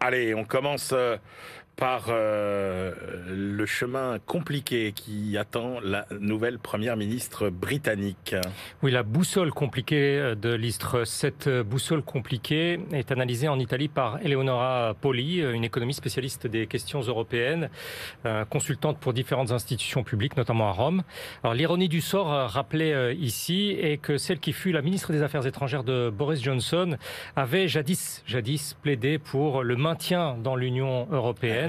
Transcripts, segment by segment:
Allez, on commence par le chemin compliqué qui attend la nouvelle première ministre britannique. Oui, la boussole compliquée de Liz Truss. Cette boussole compliquée est analysée en Italie par Eleonora Poli, une économiste spécialiste des questions européennes, consultante pour différentes institutions publiques, notamment à Rome. Alors, l'ironie du sort rappelée ici est que celle qui fut la ministre des Affaires étrangères de Boris Johnson avait jadis plaidé pour le maintien dans l'Union européenne.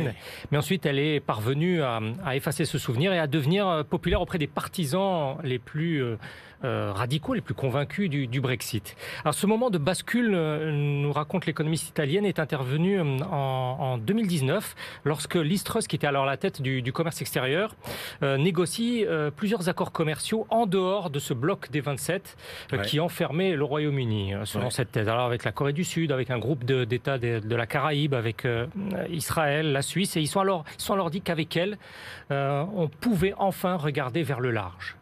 Mais ensuite, elle est parvenue à effacer ce souvenir et à devenir populaire auprès des partisans les plus radicaux, les plus convaincus du Brexit. Alors, ce moment de bascule, nous raconte l'économiste italienne, est intervenu en 2019, lorsque Liz Truss, qui était alors à la tête du commerce extérieur, négocie plusieurs accords commerciaux en dehors de ce bloc des 27 qui enfermait le Royaume-Uni, selon cette thèse. Alors, avec la Corée du Sud, avec un groupe d'États de la Caraïbe, avec Israël, la Suisse, et ils sont alors dit qu'avec elle, on pouvait enfin regarder vers le large.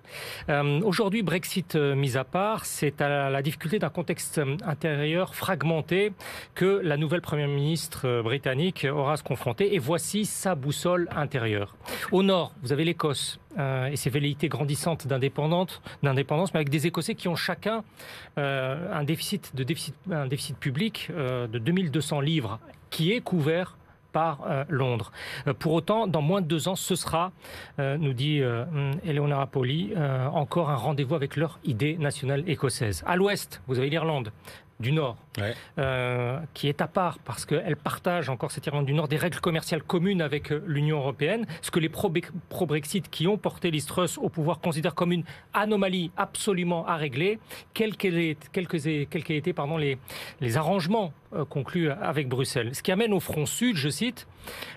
Aujourd'hui, Brexit mis à part, c'est à la difficulté d'un contexte intérieur fragmenté que la nouvelle première ministre britannique aura à se confronter. Et voici sa boussole intérieure. Au nord, vous avez l'Écosse et ses velléités grandissantes d'indépendance, mais avec des Écossais qui ont chacun un déficit public de 2200 livres qui est couvert par Londres. Pour autant, dans moins de 2 ans, ce sera, nous dit Eleonora Poli, encore un rendez-vous avec leur idée nationale écossaise. À l'ouest, vous avez l'Irlande du Nord, qui est à part parce qu'elle partage, encore cette Irlande du Nord, des règles commerciales communes avec l'Union européenne, ce que les pro-Brexit qui ont porté Liz Truss au pouvoir considèrent comme une anomalie absolument à régler, quels qu'aient été les arrangements conclus avec Bruxelles. Ce qui amène au front sud, je cite,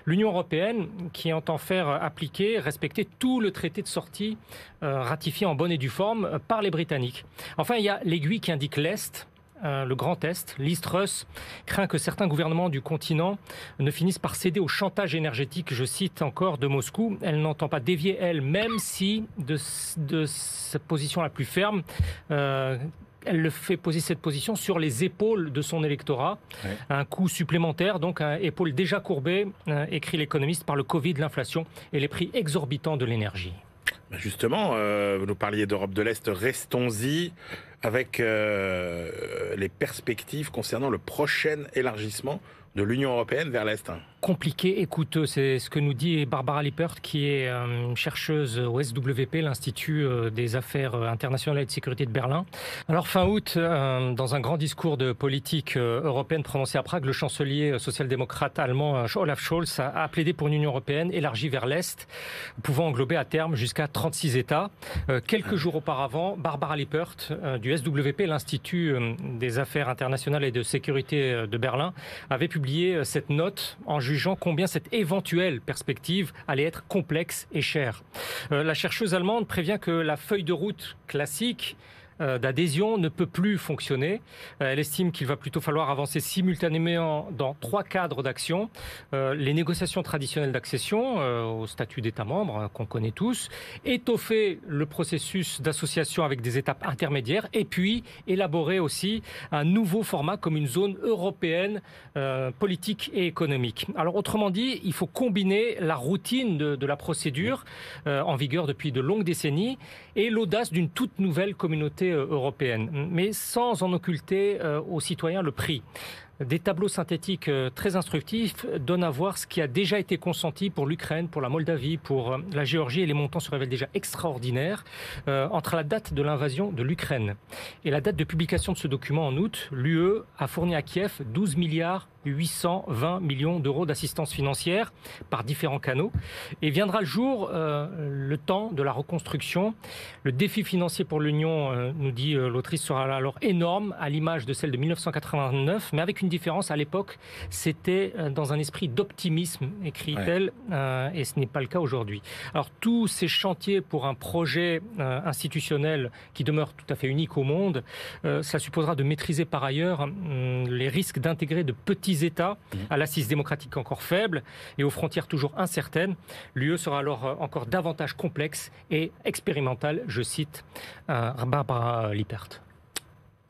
l'Union européenne qui entend faire appliquer, respecter tout le traité de sortie ratifié en bonne et due forme par les Britanniques. Enfin, il y a l'aiguille qui indique l'Est, le Grand Est. Liz Truss craint que certains gouvernements du continent ne finissent par céder au chantage énergétique, je cite encore, de Moscou. Elle n'entend pas dévier, elle, même si de sa position la plus ferme, elle le fait poser cette position sur les épaules de son électorat. Un coût supplémentaire, donc un épaule déjà courbée, écrit l'économiste, par le Covid, l'inflation et les prix exorbitants de l'énergie. Justement, vous nous parliez d'Europe de l'Est, restons-y avec les perspectives concernant le prochain élargissement de l'Union européenne vers l'Est. Compliqué et coûteux, c'est ce que nous dit Barbara Lippert, qui est chercheuse au SWP, l'Institut des affaires internationales et de sécurité de Berlin. Alors fin août, dans un grand discours de politique européenne prononcé à Prague, le chancelier social-démocrate allemand Olaf Scholz a plaidé pour une Union européenne élargie vers l'Est, pouvant englober à terme jusqu'à 36 États. Quelques jours auparavant, Barbara Lippert du SWP, l'Institut des affaires internationales et de sécurité de Berlin, avait publié cette note en jugeant combien cette éventuelle perspective allait être complexe et chère. La chercheuse allemande prévient que la feuille de route classique d'adhésion ne peut plus fonctionner. Elle estime qu'il va plutôt falloir avancer simultanément dans 3 cadres d'action. Les négociations traditionnelles d'accession au statut d'État membre, qu'on connaît tous, étoffer le processus d'association avec des étapes intermédiaires et puis élaborer aussi un nouveau format comme une zone européenne politique et économique. Alors autrement dit, il faut combiner la routine de la procédure en vigueur depuis de longues décennies et l'audace d'une toute nouvelle communauté européenne, mais sans en occulter aux citoyens le prix. Des tableaux synthétiques très instructifs donnent à voir ce qui a déjà été consenti pour l'Ukraine, pour la Moldavie, pour la Géorgie, et les montants se révèlent déjà extraordinaires. Entre la date de l'invasion de l'Ukraine et la date de publication de ce document en août, l'UE a fourni à Kiev 12 milliards 820 millions d'euros d'assistance financière par différents canaux. Et viendra le jour, le temps de la reconstruction. Le défi financier pour l'Union, nous dit l'autrice, sera alors énorme, à l'image de celle de 1989, mais avec une différence. À l'époque, c'était dans un esprit d'optimisme, écrit-elle, et ce n'est pas le cas aujourd'hui. Alors, tous ces chantiers pour un projet institutionnel qui demeure tout à fait unique au monde, ça supposera de maîtriser par ailleurs les risques d'intégrer de petits États à l'assise démocratique encore faible et aux frontières toujours incertaines. L'UE sera alors encore davantage complexe et expérimentale, je cite Barbara Lippert.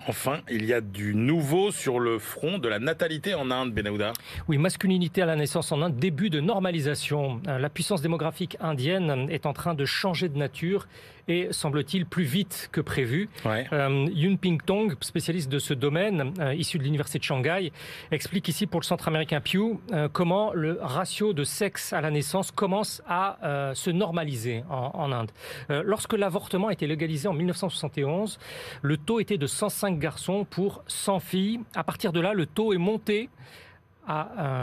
Enfin, il y a du nouveau sur le front de la natalité en Inde, Benahouda. Oui, masculinité à la naissance en Inde, début de normalisation. La puissance démographique indienne est en train de changer de nature et, semble-t-il, plus vite que prévu. Ouais. Yun Ping Tong, spécialiste de ce domaine, issu de l'université de Shanghai, explique ici pour le centre américain Pew comment le ratio de sexe à la naissance commence à se normaliser en Inde. Lorsque l'avortement a été légalisé en 1971, le taux était de 105 garçons pour 100 filles. À partir de là, le taux est monté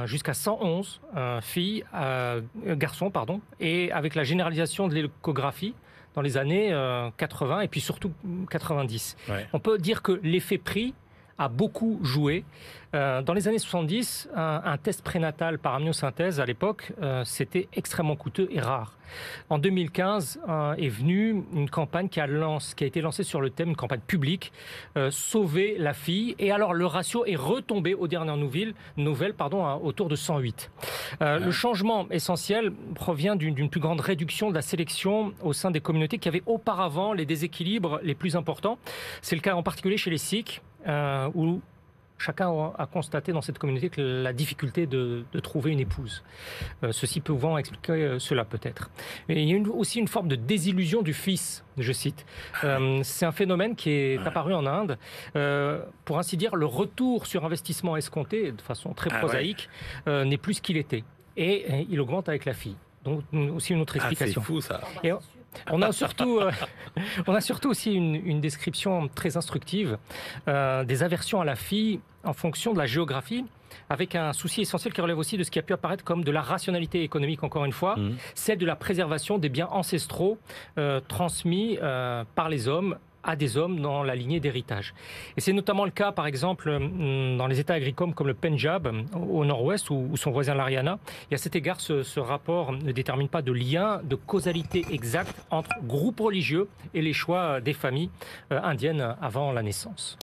jusqu'à 111 garçons, et avec la généralisation de l'échographie dans les années 80 et puis surtout 90. Ouais. On peut dire que l'effet prix a beaucoup joué. Dans les années 70, un test prénatal par amniosynthèse, à l'époque, c'était extrêmement coûteux et rare. En 2015 est venue une campagne qui a été lancée sur le thème, une campagne publique, Sauver la fille. Et alors, le ratio est retombé aux dernières nouvelles, autour de 108. Le changement essentiel provient d'une plus grande réduction de la sélection au sein des communautés qui avaient auparavant les déséquilibres les plus importants. C'est le cas en particulier chez les Sikhs, où chacun a constaté dans cette communauté que la difficulté de trouver une épouse. Ceci pouvant expliquer cela peut-être. Et il y a aussi une forme de désillusion du fils, je cite. C'est un phénomène qui est apparu en Inde. Pour ainsi dire, le retour sur investissement escompté, de façon très prosaïque, n'est plus ce qu'il était. Et il augmente avec la fille. Donc aussi une autre explication. C'est fou ça. Et on a surtout aussi une description très instructive des aversions à la fille en fonction de la géographie, avec un souci essentiel qui relève aussi de ce qui a pu apparaître comme de la rationalité économique, encore une fois, celle de la préservation des biens ancestraux transmis par les hommes à des hommes dans la lignée d'héritage. Et c'est notamment le cas, par exemple, dans les États agricoles comme le Pendjab, au nord-ouest, ou son voisin l'Haryana. Et à cet égard, ce rapport ne détermine pas de lien, de causalité exacte entre groupes religieux et les choix des familles indiennes avant la naissance.